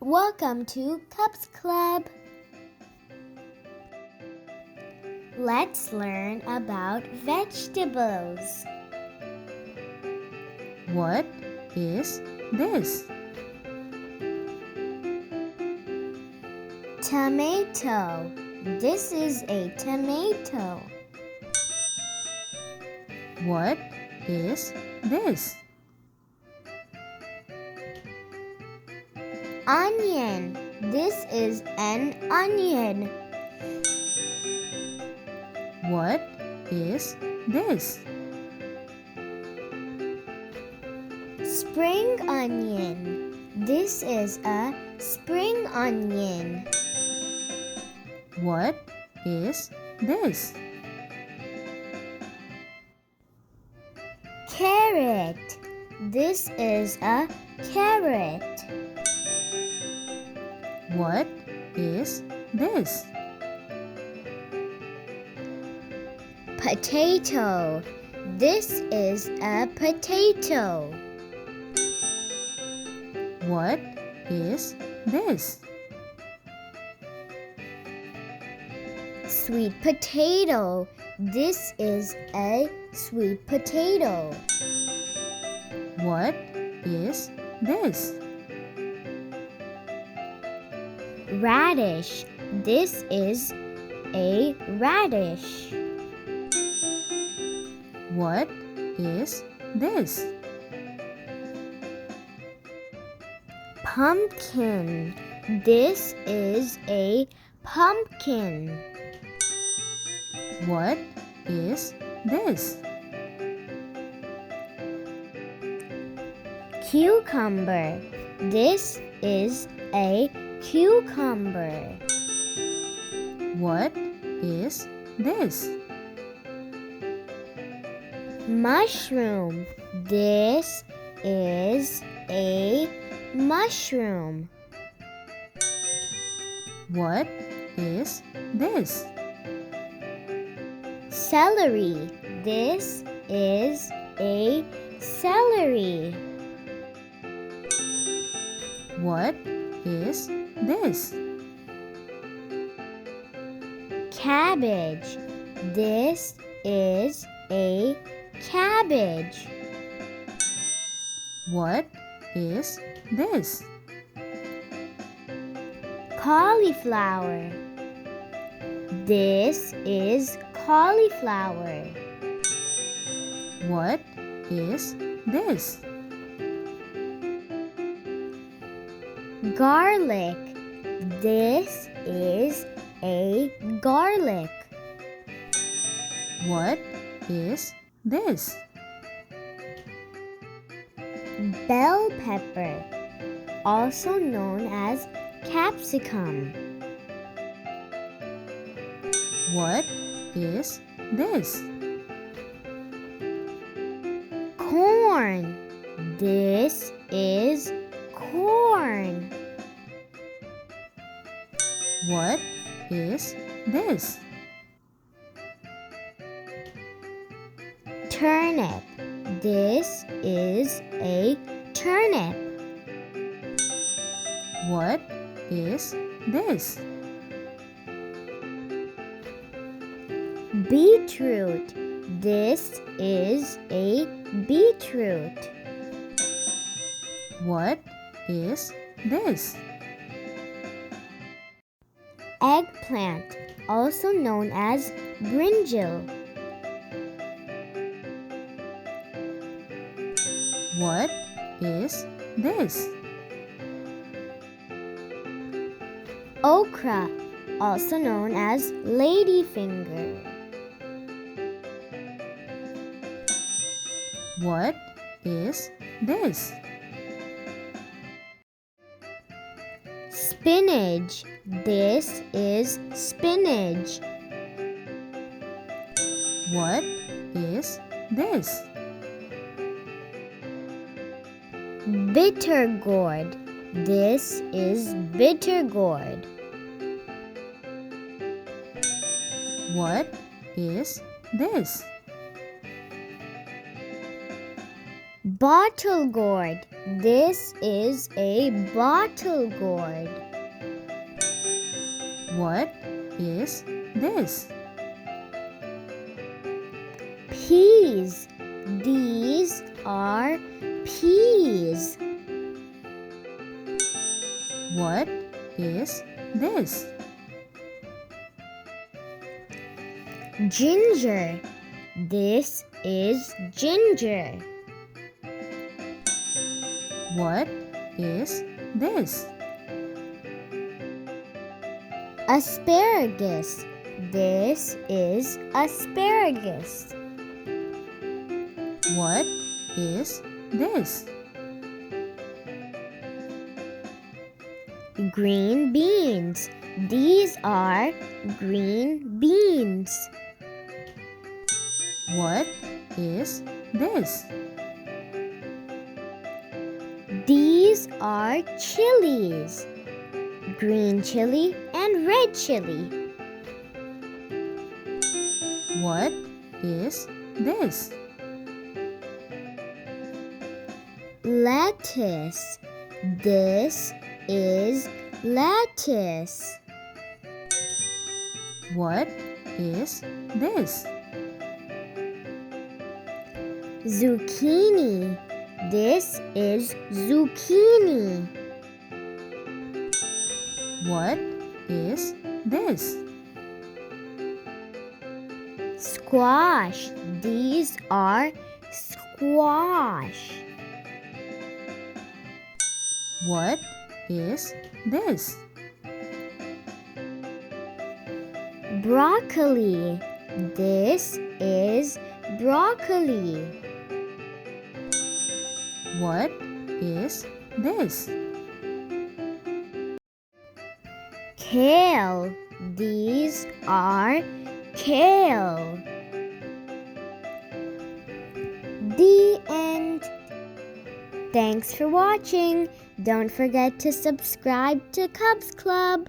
Welcome to Cups Club. Let's learn about vegetables. What is this? Tomato. This is a tomato. What is this? Onion. This is an onion. What is this? Spring onion. This is a spring onion. What is this? Carrot. This is a carrot. What is this? Potato. This is a potato. What is this? Sweet potato. This is a sweet potato. What is this? Radish. This is a radish. What is this? Pumpkin. This is a pumpkin. What is this? Cucumber. This is a cucumber. What is this? Mushroom. This is a mushroom. What is this? Celery. This is a celery. What is this? Cabbage. This is a cabbage. What is this? Cauliflower. This is cauliflower. What is this? Garlic. This is a garlic. What is this? Bell pepper, also known as capsicum. What is this? Corn. This is corn. What is this? Turnip. This is a turnip. What is this? Beetroot. This is a beetroot. What is this? Eggplant, also known as brinjal. What is this? Okra, also known as ladyfinger. What is this? Spinach. This is spinach. What is this? Bitter gourd. This is bitter gourd. What is this? Bottle gourd. This is a bottle gourd. What is this? Peas. These are peas. What is this? Ginger. This is ginger. What is this? Asparagus. This is asparagus. What is this? Green beans. These are green beans. What is this? These are chilies. Green chili and red chili. What is this? Lettuce. This is lettuce. What is this? Zucchini. This is zucchini. What is this? Squash. These are squash. What is this? Broccoli. This is broccoli. What is this? Kale. These are kale. The end. Thanks for watching. Don't forget to subscribe to Cubs Club.